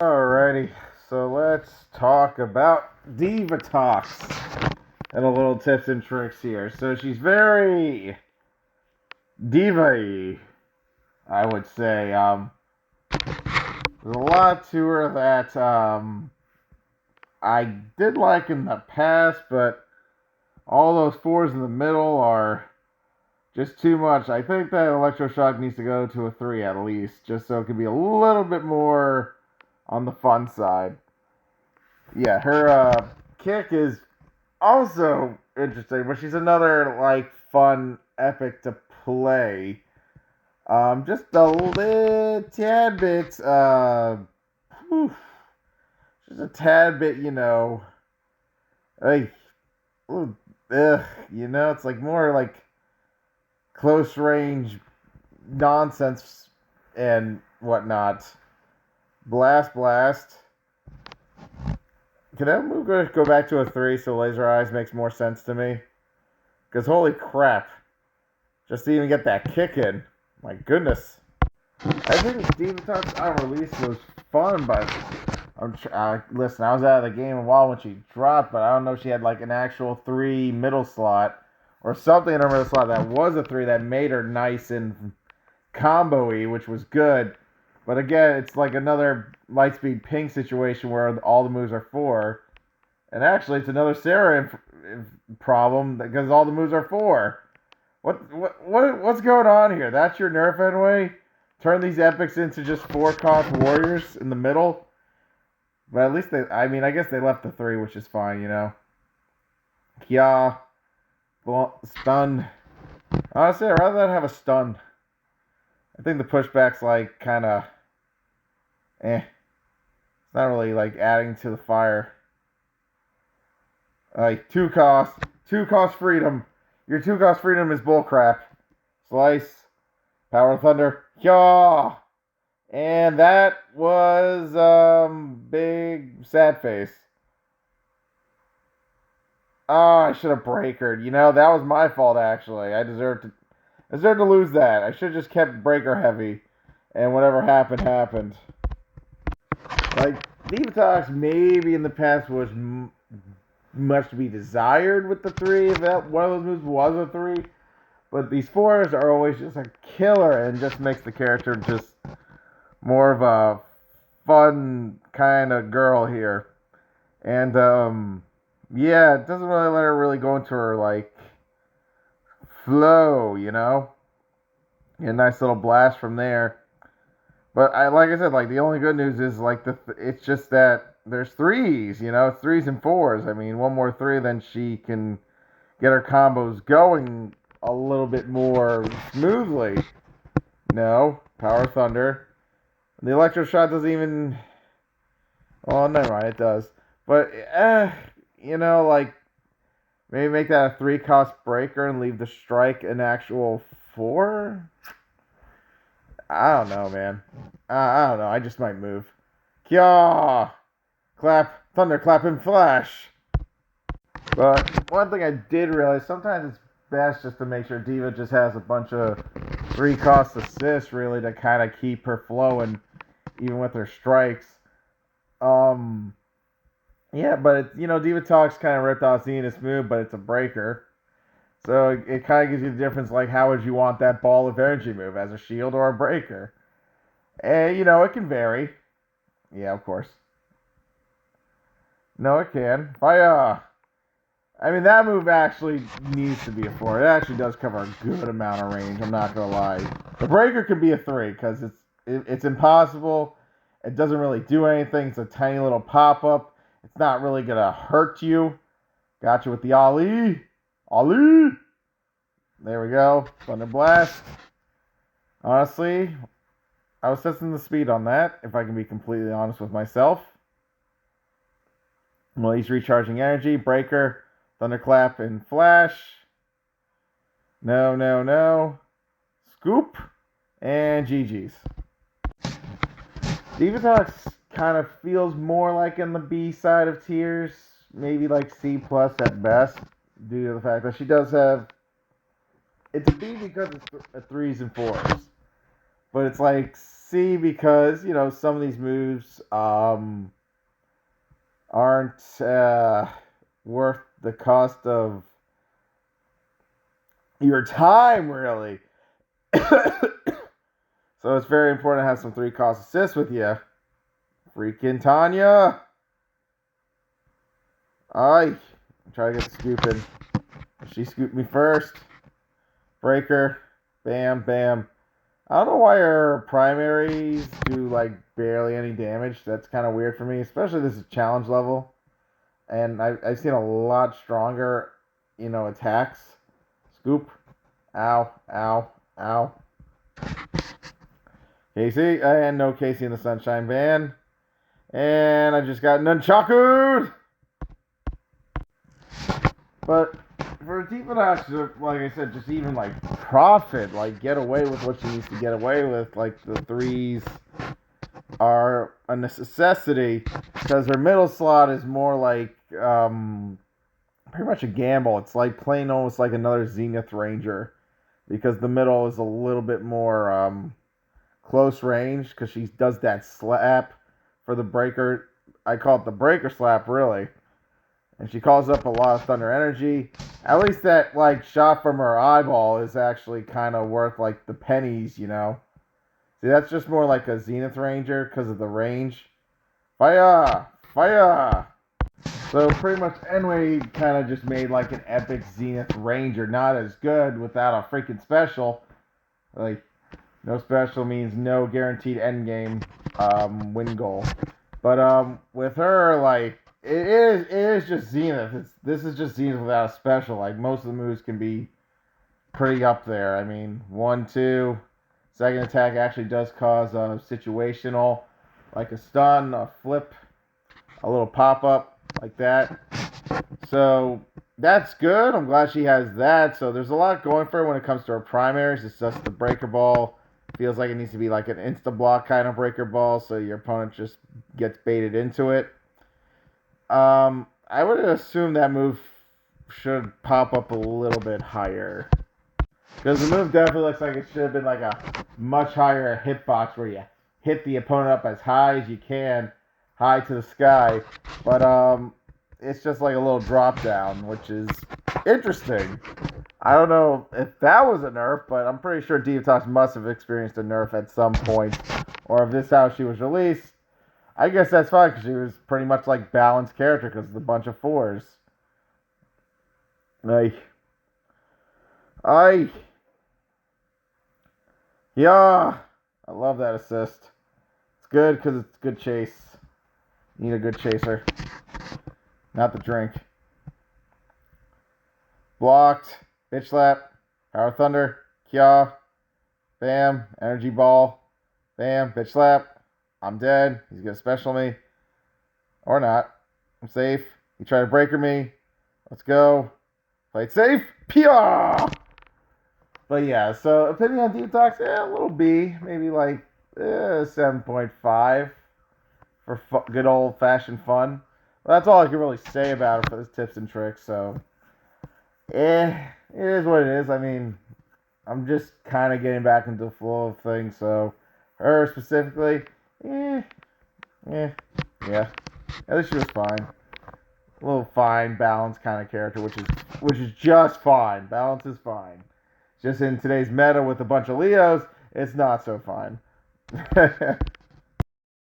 Alrighty, so let's talk about Divatox and a little tips and tricks here. So she's very diva-y, I would say. There's a lot to her that I did like in the past, but all those fours in the middle are just too much. I think that electroshock needs to go to a three at least, just so it can be a little bit more on the fun side. Yeah, her kick is also interesting, but she's another like fun epic to play. Just a little tad bit, whew, just a tad bit, like, ooh, it's like more like close range nonsense and whatnot. Blast, blast. Can that move go back to a three so Laser Eyes makes more sense to me? Because holy crap, just to even get that kick in, my goodness. I think Divatox on release was fun, but listen, I was out of the game a while when she dropped, but I don't know if she had like an actual three middle slot or something in her middle slot that was a three that made her nice and combo-y, which was good. But again, it's like another Lightspeed Ping situation where all the moves are four. And actually, it's another Sarah problem because all the moves are four. What's going on here? That's your nerf anyway? Turn these epics into just four cost warriors in the middle? But at least I guess they left the three, which is fine, you know? Yeah. Stun. Honestly, I'd rather have a stun. I think the pushback's like kind of eh. It's not really like adding to the fire. Like two cost freedom. Your two cost freedom is bullcrap. Slice, power thunder, yaw, and that was big sad face. Oh, I should have breakered. That was my fault actually. I deserved to lose that. I should have just kept breaker heavy, and whatever happened happened. Like Divatox maybe in the past was much to be desired with the three. If that one of those moves was a three, but these fours are always just a killer and just makes the character just more of a fun kind of girl here. And yeah, it doesn't really let her really go into her like flow, A nice little blast from there. But like I said, like the only good news is like it's just that there's threes, it's threes and fours. I mean, one more three, then she can get her combos going a little bit more smoothly. No, Power Thunder. The Electro Shot doesn't even. Well, never mind, it does. But like maybe make that a three cost breaker and leave the strike an actual four. I don't know, man. I don't know. I just might move. Kya! Clap, thunderclap, and flash. But one thing I did realize, sometimes it's best just to make sure Diva just has a bunch of three cost assists, really, to kind of keep her flowing, even with her strikes. Yeah, but Divatox kind of ripped off Zenith's move, but it's a breaker. So it kind of gives you the difference, like how would you want that ball of energy move, as a shield or a breaker? And, it can vary. Yeah, of course. No, it can. I mean, that move actually needs to be a 4. It actually does cover a good amount of range, I'm not going to lie. The breaker could be a 3, because it's impossible. It doesn't really do anything. It's a tiny little pop-up. It's not really going to hurt you. Got you with the Ali. Ali! There we go. Thunder Blast. Honestly, I was testing the speed on that, if I can be completely honest with myself. Well, he's recharging energy. Breaker, Thunderclap, and Flash. No, no, no. Scoop, and GG's. Divatox kind of feels more like in the B side of tiers. Maybe like C plus at best, due to the fact that she does have... It's a B because it's threes and fours. But it's like C because, some of these moves aren't worth the cost of your time, really. So it's very important to have some 3-cost assists with you. Freaking Tanya. Aye. Try to get the scooping. She scooped me first. Breaker. Bam, bam. I don't know why her primaries do, barely any damage. That's kind of weird for me, especially this is challenge level. And I've seen a lot stronger, attacks. Scoop. Ow, ow, ow. Casey, and no Casey in the Sunshine Band. And I just got nunchaku'd! But for Divatox, like I said, just even profit, get away with what she needs to get away with. The 3s are a necessity because her middle slot is more pretty much a gamble. It's playing almost like another Zenith Ranger because the middle is a little bit more close range because she does that slap for the breaker. I call it the breaker slap, really. And she calls up a lot of thunder energy. At least that, shot from her eyeball is actually kind of worth, the pennies, See, that's just more like a Zenith Ranger because of the range. Fire! Fire! So, pretty much, Enway kind of just made, an epic Zenith Ranger. Not as good without a freaking special. No special means no guaranteed endgame win goal. But, with her, it is just Zenith. This is just Zenith without a special. Most of the moves can be pretty up there. I mean, 1, 2. Second attack actually does cause a situational, like a stun, a flip, a little pop-up, like that. So, that's good. I'm glad she has that. So, there's a lot going for her when it comes to her primaries. It's just the breaker ball. Feels like it needs to be an insta-block kind of breaker ball, so your opponent just gets baited into it. I would assume that move should pop up a little bit higher. Because the move definitely looks like it should have been a much higher hitbox where you hit the opponent up as high as you can, high to the sky. But, it's just a little drop down, which is interesting. I don't know if that was a nerf, but I'm pretty sure Divatox must have experienced a nerf at some point. Or if this is how she was released. I guess that's fine because she was pretty much balanced character because it's a bunch of 4s. Yeah, I love that assist. It's good because it's good chase. Need a good chaser. Not the drink. Blocked. Bitch slap. Power thunder. Kya. Bam. Energy ball. Bam. Bitch slap. I'm dead. He's going to special me. Or not. I'm safe. He tried to breaker me. Let's go. Play it safe. Pia! But yeah, so opinion on Divatox, a little B. Maybe 7.5 for good old-fashioned fun. Well, that's all I can really say about it for this tips and tricks, so. It is what it is. I mean, I'm just kind of getting back into the flow of things, so. Her specifically, yeah. At least she was fine. A little fine, balanced kind of character, which is just fine. Balance is fine. Just in today's meta with a bunch of Leos, it's not so fine.